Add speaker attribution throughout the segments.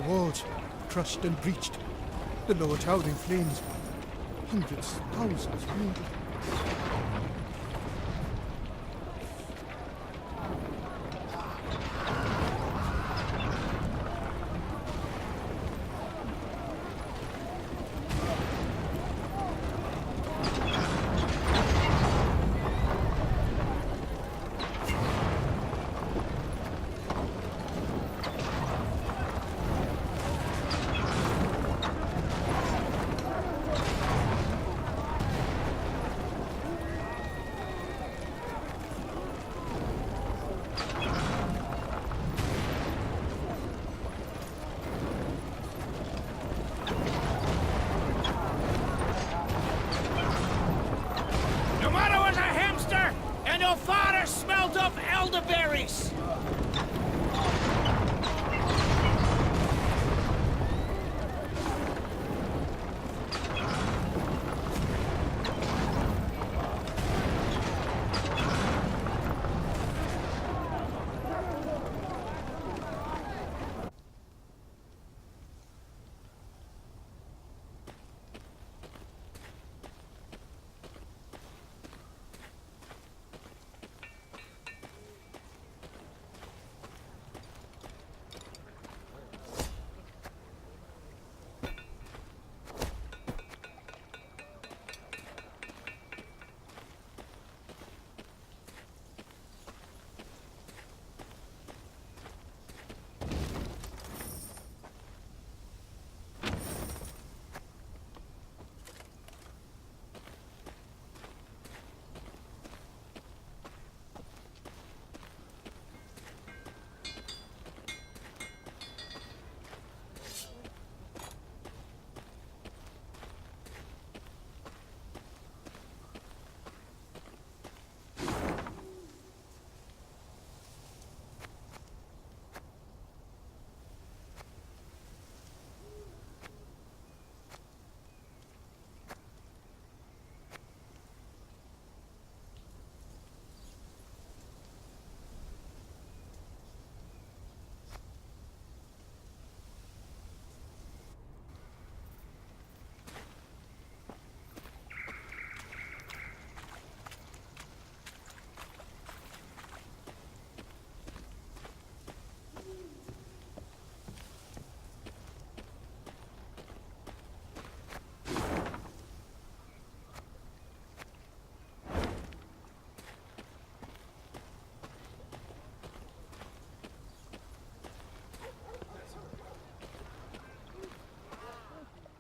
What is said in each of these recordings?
Speaker 1: walls, crushed and breached. The lower tower in flames. Hundreds, thousands wounded.
Speaker 2: Smelled of elderberries!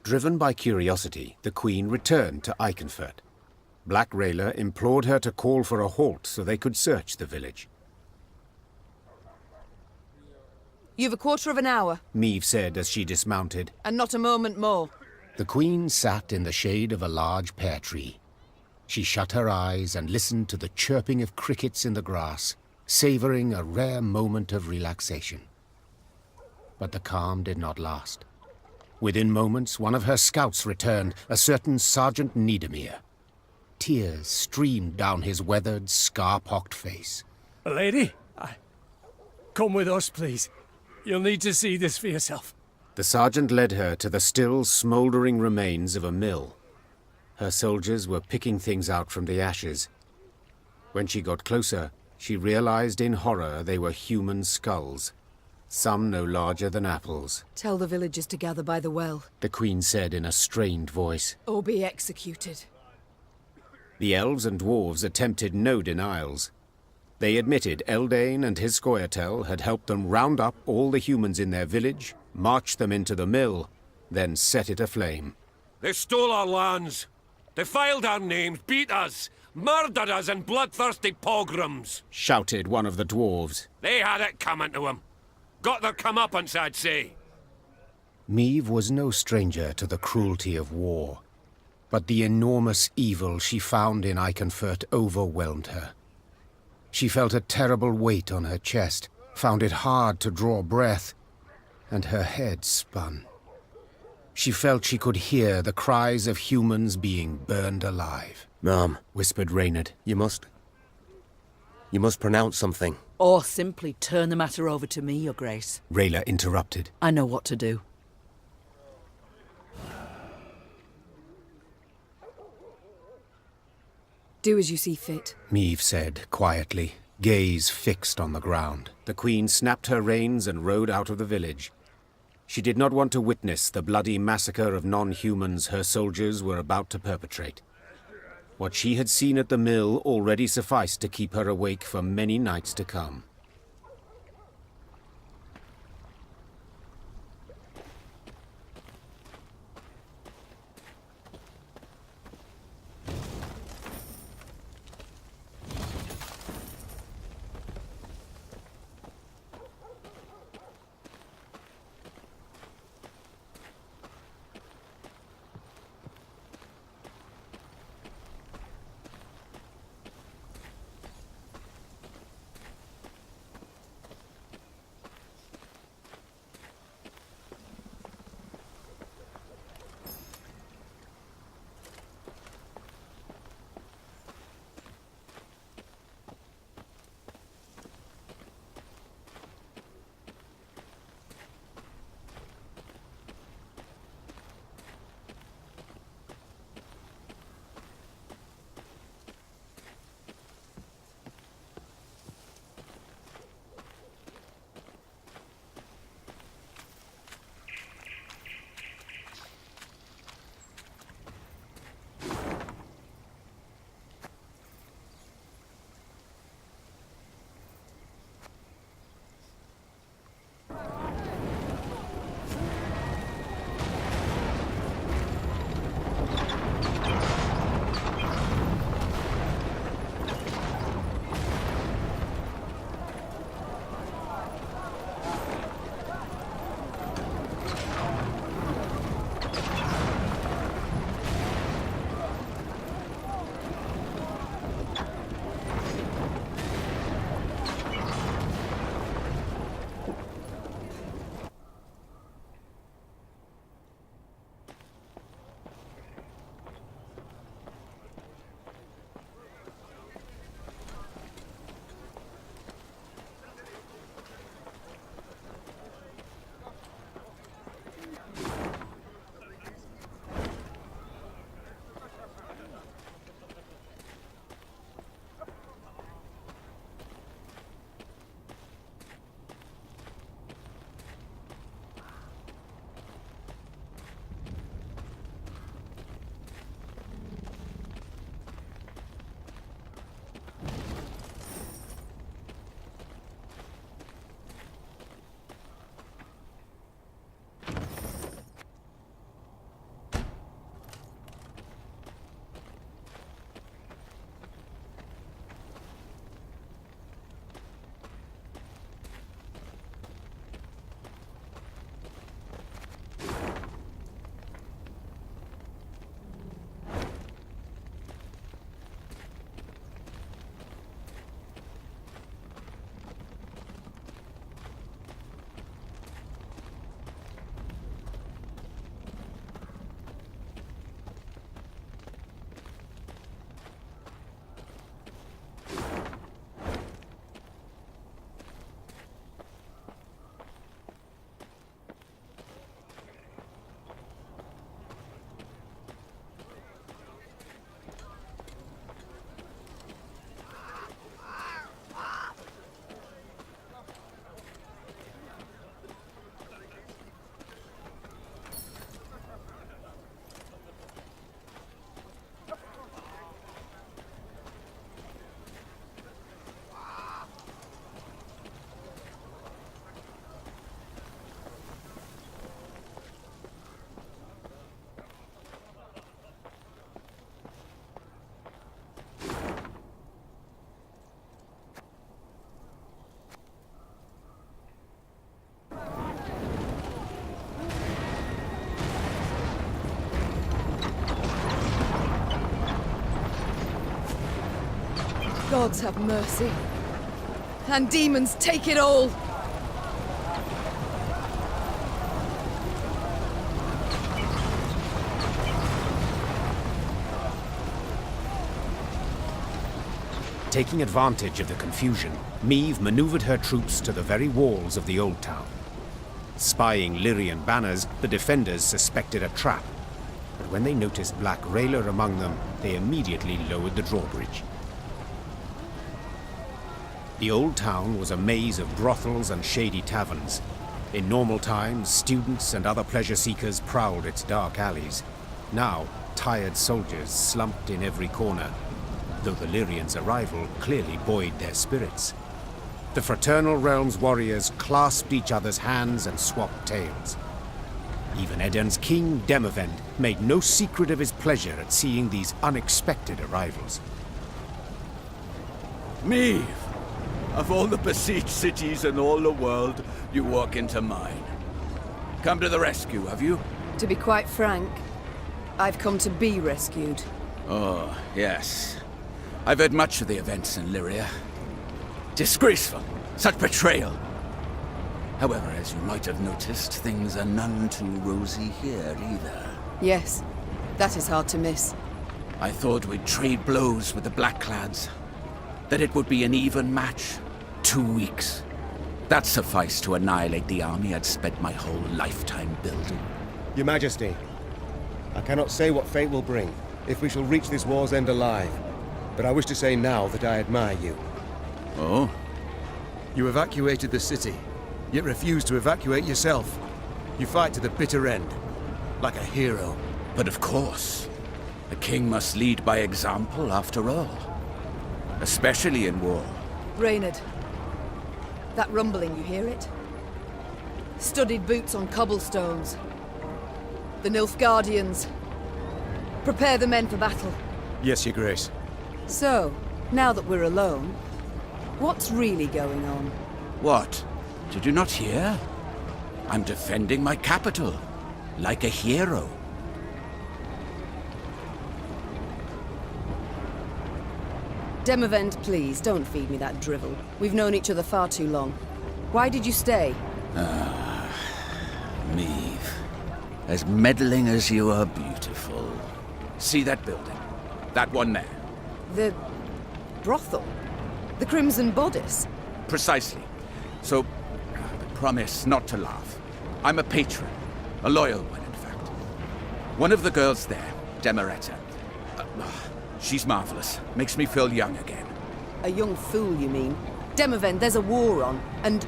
Speaker 3: Driven by curiosity, the Queen returned to Eichenfurt. Black Rayler implored her to call for a halt so they could search the village.
Speaker 4: You've a quarter of an hour.
Speaker 3: Meve said as she dismounted.
Speaker 4: And not a moment more.
Speaker 3: The Queen sat in the shade of a large pear tree. She shut her eyes and listened to the chirping of crickets in the grass, savoring a rare moment of relaxation. But the calm did not last. Within moments, one of her scouts returned, a certain Sergeant Niedermere. Tears streamed down his weathered, scar-pocked face.
Speaker 5: Lady, come with us, please. You'll need to see this for yourself.
Speaker 3: The sergeant led her to the still, smouldering remains of a mill. Her soldiers were picking things out from the ashes. When she got closer, she realized in horror they were human skulls. Some no larger than apples.
Speaker 4: Tell the villagers to gather by the well.
Speaker 3: The Queen said in a strained voice.
Speaker 4: Or be executed.
Speaker 3: The elves and dwarves attempted no denials. They admitted Eldane and his Scoia'tael had helped them round up all the humans in their village, march them into the mill, then set it aflame.
Speaker 6: They stole our lands, defiled our names, beat us, murdered us in bloodthirsty pogroms,
Speaker 3: shouted one of the dwarves.
Speaker 6: They had it coming to them. Got their comeuppance, I'd say.
Speaker 3: Meve was no stranger to the cruelty of war, but the enormous evil she found in Eichenfurt overwhelmed her. She felt a terrible weight on her chest, found it hard to draw breath, and her head spun. She felt she could hear the cries of humans being burned alive.
Speaker 7: Ma'am,
Speaker 3: whispered Reynard.
Speaker 7: You must pronounce something. Or simply turn the matter over to me, Your Grace.
Speaker 3: Rayla interrupted.
Speaker 7: I know what to do.
Speaker 4: Do as you see fit.
Speaker 3: Meve said quietly, gaze fixed on the ground. The Queen snapped her reins and rode out of the village. She did not want to witness the bloody massacre of non-humans her soldiers were about to perpetrate. What she had seen at the mill already sufficed to keep her awake for many nights to come.
Speaker 4: Gods have mercy. And demons take it all!
Speaker 3: Taking advantage of the confusion, Meve maneuvered her troops to the very walls of the old town. Spying Lyrian banners, the defenders suspected a trap. But when they noticed Black Railer among them, they immediately lowered the drawbridge. The old town was a maze of brothels and shady taverns. In normal times, students and other pleasure seekers prowled its dark alleys. Now, tired soldiers slumped in every corner, though the Lyrians' arrival clearly buoyed their spirits. The Fraternal Realm's warriors clasped each other's hands and swapped tales. Even Eden's king, Demavend, made no secret of his pleasure at seeing these unexpected arrivals.
Speaker 8: Meve, of all the besieged cities in all the world, you walk into mine. Come to the rescue, have you?
Speaker 4: To be quite frank, I've come to be rescued.
Speaker 8: Oh, yes. I've heard much of the events in Lyria. Disgraceful. Such betrayal. However, as you might have noticed, things are none too rosy here either.
Speaker 4: Yes, that is hard to miss.
Speaker 8: I thought we'd trade blows with the Blackclads. That it would be an even match. 2 weeks. That sufficed to annihilate the army I'd spent my whole lifetime building.
Speaker 9: Your Majesty, I cannot say what fate will bring, if we shall reach this war's end alive. But I wish to say now that I admire you.
Speaker 8: Oh?
Speaker 9: You evacuated the city, yet refused to evacuate yourself. You fight to the bitter end, like a hero.
Speaker 8: But of course. A king must lead by example, after all. Especially in war.
Speaker 4: Reynard, that rumbling, you hear it? Studded boots on cobblestones. The Nilfgaardians. Prepare the men for battle.
Speaker 9: Yes, Your Grace.
Speaker 4: So, now that we're alone, what's really going on?
Speaker 8: What? Did you not hear? I'm defending my capital. Like a hero.
Speaker 4: Demavend, please, don't feed me that drivel. We've known each other far too long. Why did you stay?
Speaker 8: Meve. As meddling as you are beautiful. See that building? That one there.
Speaker 4: The brothel? The Crimson Bodice?
Speaker 8: Precisely. So, but promise not to laugh. I'm a patron. A loyal one, in fact. One of the girls there, Demeretta. She's marvelous. Makes me feel young again.
Speaker 4: A young fool, you mean? Demavend, there's a war on, and...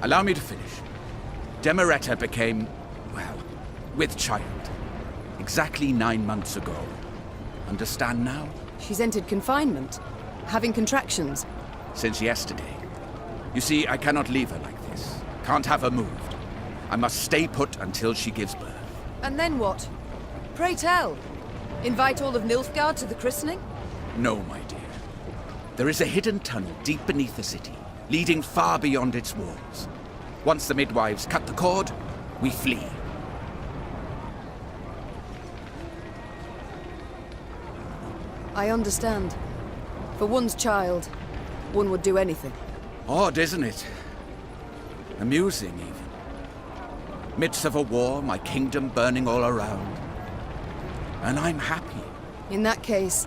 Speaker 8: Allow me to finish. Demeretta became, well, with child. Exactly 9 months ago. Understand now?
Speaker 4: She's entered confinement. Having contractions.
Speaker 8: Since yesterday. You see, I cannot leave her like this. Can't have her moved. I must stay put until she gives birth.
Speaker 4: And then what? Pray tell. Invite all of Nilfgaard to the christening?
Speaker 8: No, my dear. There is a hidden tunnel deep beneath the city, leading far beyond its walls. Once the midwives cut the cord, we flee.
Speaker 4: I understand. For one's child, one would do anything.
Speaker 8: Odd, isn't it? Amusing, even. Midst of a war, my kingdom burning all around. And I'm happy.
Speaker 4: In that case,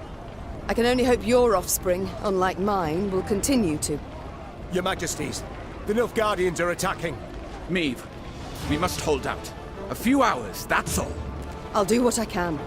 Speaker 4: I can only hope your offspring, unlike mine, will continue to.
Speaker 9: Your Majesties, the Nilfgaardians are attacking.
Speaker 8: Meve, we must hold out. A few hours, that's all.
Speaker 4: I'll do what I can.